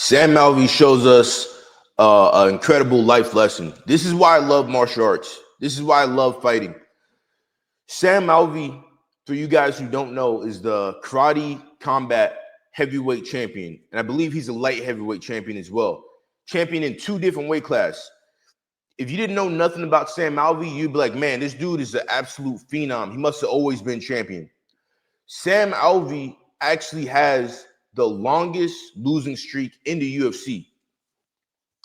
Sam Alvey shows us an incredible life lesson. This is why I love martial arts. This is why I love fighting. Sam Alvey, for you guys who don't know, is the karate combat heavyweight champion. And I believe he's a light heavyweight champion as well. Champion in 2 different weight classes. If you didn't know nothing about Sam Alvey, you'd be like, man, this dude is an absolute phenom. He must have always been champion. Sam Alvey actually has the longest losing streak in the UFC.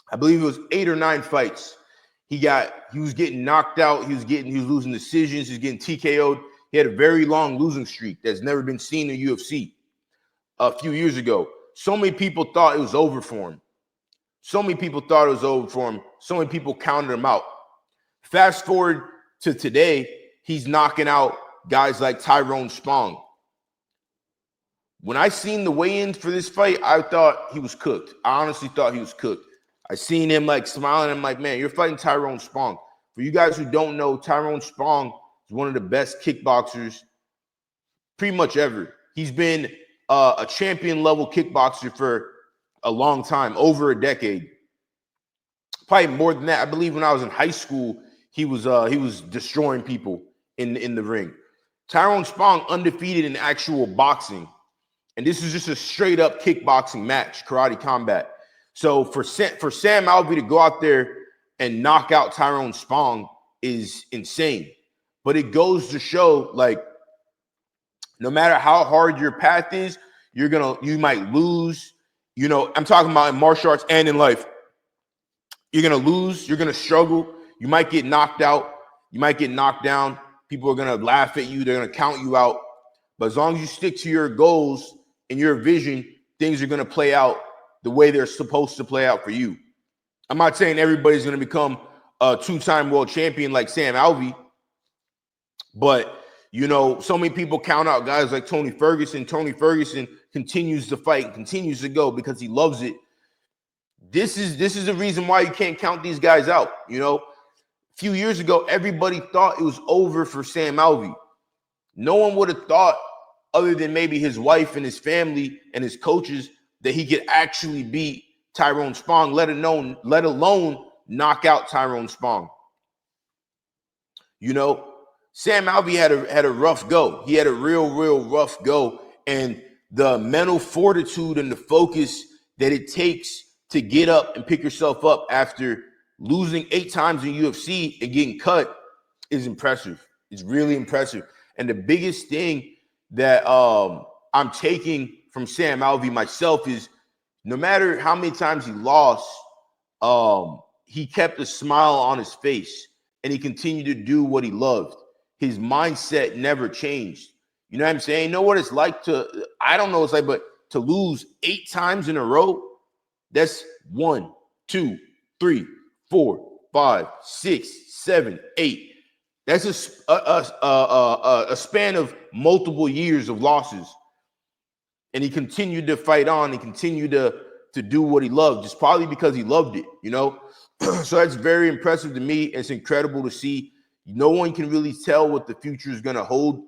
I believe it was 8 or 9 fights. He was getting knocked out. He was losing decisions. He was getting TKO'd. He had a very long losing streak that's never been seen in UFC a few years ago. So many people thought it was over for him. So many people counted him out. Fast forward to today, he's knocking out guys like Tyrone Spong. When I seen the weigh-ins for this fight, I thought he was cooked. I honestly thought he was cooked. I seen him like smiling. I'm like, man, you're fighting Tyrone Spong. For you guys who don't know, Tyrone Spong is one of the best kickboxers pretty much ever. He's been a champion level kickboxer for a long time, over a decade. Probably more than that. I believe when I was in high school, he was destroying people in the ring. Tyrone Spong undefeated in actual boxing. And this is just a straight up kickboxing match, karate combat. So for Sam Alvey to go out there and knock out Tyrone Spong is insane. But it goes to show, like, no matter how hard your path is, you might lose. You know, I'm talking about in martial arts and in life. You're gonna lose, you're gonna struggle, you might get knocked out, you might get knocked down. People are gonna laugh at you, they're gonna count you out. But as long as you stick to your goals and your vision, things are gonna play out the way they're supposed to play out for you. I'm not saying everybody's going to become a 2-time world champion like Sam Alvey, but, you know, so many people count out guys like Tony Ferguson. Tony Ferguson continues to fight, continues to go because he loves it. This is the reason why you can't count these guys out. You know, a few years ago, everybody thought it was over for Sam Alvey. No one would have thought, other than maybe his wife and his family and his coaches, that he could actually beat Tyrone Spong, let alone knock out Tyrone Spong. You know, Sam Alvey had a rough go. He had a real rough go. And the mental fortitude and the focus that it takes to get up and pick yourself up after losing 8 times in UFC and getting cut is impressive. It's really impressive. And the biggest thing that I'm taking from Sam Alvey myself is, no matter how many times he lost, he kept a smile on his face and he continued to do what he loved. His mindset never changed. You know what I'm saying? You know what it's like I don't know what it's like, but to lose 8 times in a row, that's 1, 2, 3, 4, 5, 6, 7, 8. That's a span of multiple years of losses. And he continued to fight on and continued to do what he loved, just probably because he loved it, you know? So that's very impressive to me. It's incredible to see. No one can really tell what the future is going to hold.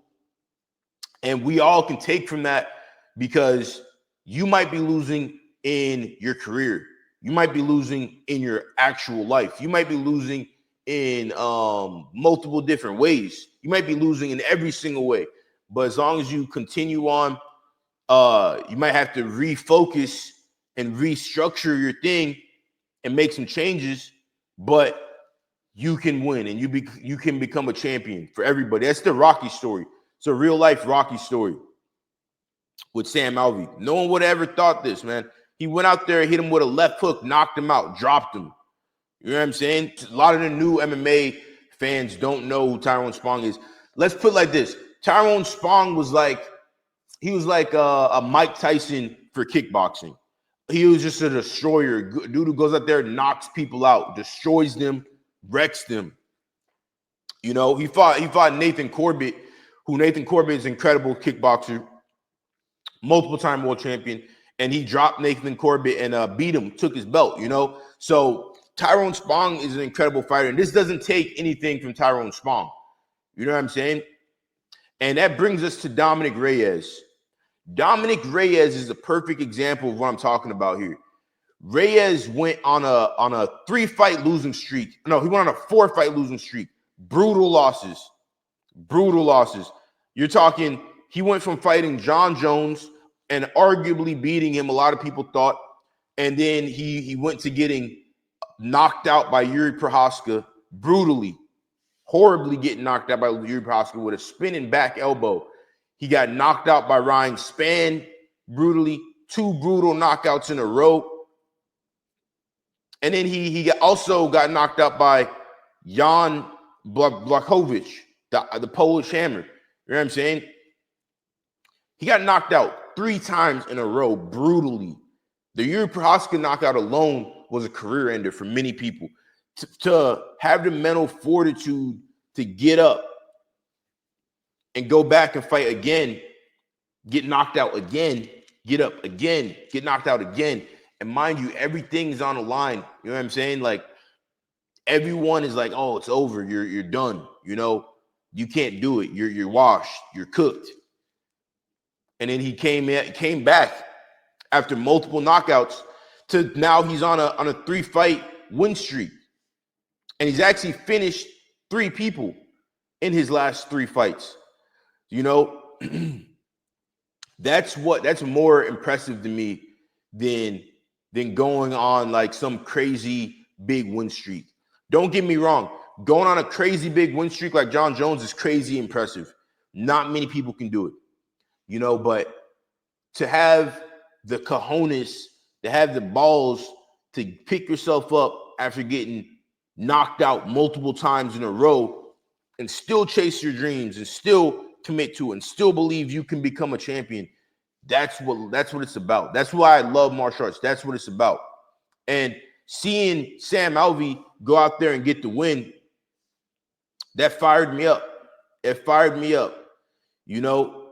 And we all can take from that, because you might be losing in your career. You might be losing in your actual life. You might be losing in multiple different ways. You might be losing in every single way. But as long as you continue on, you might have to refocus and restructure your thing and make some changes, but you can win and you can become a champion for everybody. That's the Rocky story. It's a real life Rocky story with Sam Alvey. No one would have ever thought this, man. He went out there, hit him with a left hook, knocked him out, dropped him. You know what I'm saying? A lot of the new MMA fans don't know who Tyrone Spong is. Let's put it like this. Tyrone Spong was like a Mike Tyson for kickboxing. He was just a destroyer. Dude who goes out there, knocks people out, destroys them, wrecks them. You know, he fought Nathan Corbett, Nathan Corbett is an incredible kickboxer, multiple time world champion, and he dropped Nathan Corbett and beat him, took his belt, you know? So Tyrone Spong is an incredible fighter, and this doesn't take anything from Tyrone Spong. You know what I'm saying? And that brings us to Dominic Reyes. Dominic Reyes is a perfect example of what I'm talking about here. Reyes went on a 3-fight losing streak. No, he went on a 4-fight losing streak. Brutal losses. Brutal losses. You're talking, he went from fighting John Jones and arguably beating him, a lot of people thought, and then he went to getting knocked out by Yuri Prochazka brutally, horribly getting knocked out by Yuri Prochazka with a spinning back elbow. He got knocked out by Ryan Spann brutally, 2 brutal knockouts in a row. And then he also got knocked out by Jan Blachowicz, the Polish Hammer. You know what I'm saying? He got knocked out 3 times in a row brutally. The Yuri Prochazka knockout alone was a career ender for many people. To have the mental fortitude to get up and go back and fight again, get knocked out again, get up again, get knocked out again. And mind you, everything's on the line. You know what I'm saying? Like, everyone is like, oh, it's over. You're done. You know, you can't do it. You're washed. You're cooked. And then he came back after multiple knockouts to now he's on a 3-fight win streak. And he's actually finished 3 people in his last 3 fights. You know, that's more impressive to me than going on like some crazy big win streak. Don't get me wrong. Going on a crazy big win streak like John Jones is crazy impressive. Not many people can do it, you know, but to have the cojones, to have the balls to pick yourself up after getting knocked out multiple times in a row and still chase your dreams and still commit to it and still believe you can become a champion. That's what it's about. That's why I love martial arts. That's what it's about. And seeing Sam Alvey go out there and get the win, that fired me up. It fired me up. You know,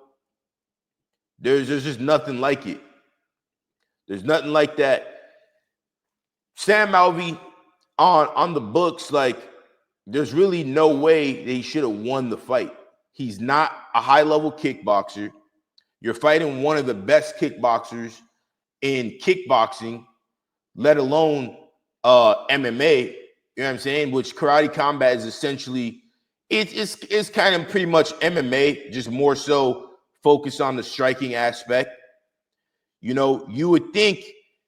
there's just nothing like it. There's nothing like that. Sam Alvey on the books, like, there's really no way that he should have won the fight. He's not a high-level kickboxer. You're fighting one of the best kickboxers in kickboxing, let alone MMA. You know what I'm saying? Which karate combat is essentially, it's kind of pretty much MMA, just more so focused on the striking aspect. You know, you would think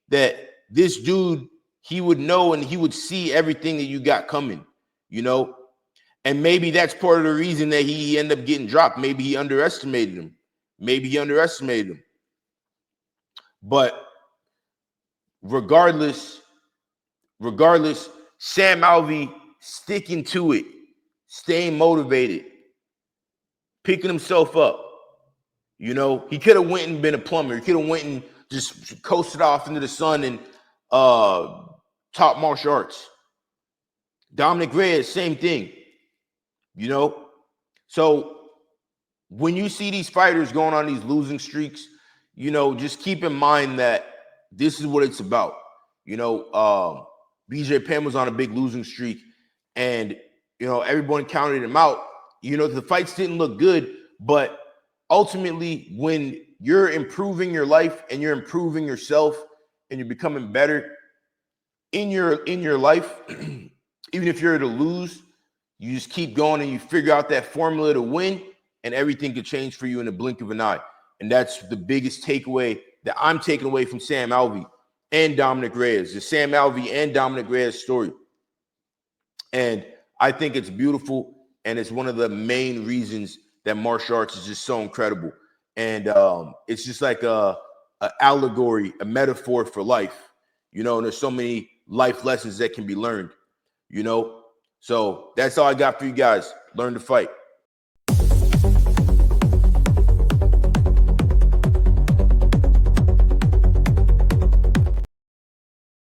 that this dude, he would know and he would see everything that you got coming, you know? And maybe that's part of the reason that he ended up getting dropped. Maybe he underestimated him. But regardless, Sam Alvey sticking to it, staying motivated, picking himself up. You know, he could have went and been a plumber. He could have went and just coasted off into the sun and taught martial arts. Dominic Reyes, same thing. You know, so when you see these fighters going on these losing streaks, you know, just keep in mind that this is what it's about. You know, BJ Penn was on a big losing streak, and, you know, everyone counted him out. You know, the fights didn't look good, but ultimately, when you're improving your life and you're improving yourself and you're becoming better in your life, even if you're to lose, you just keep going and you figure out that formula to win, and everything could change for you in the blink of an eye. And that's the biggest takeaway that I'm taking away from Sam Alvey and Dominic Reyes, the Sam Alvey and Dominic Reyes story. And I think it's beautiful, and it's one of the main reasons that martial arts is just so incredible. And it's just like a allegory, a metaphor for life, you know, and there's so many life lessons that can be learned, you know. So that's all I got for you guys. Learn to fight.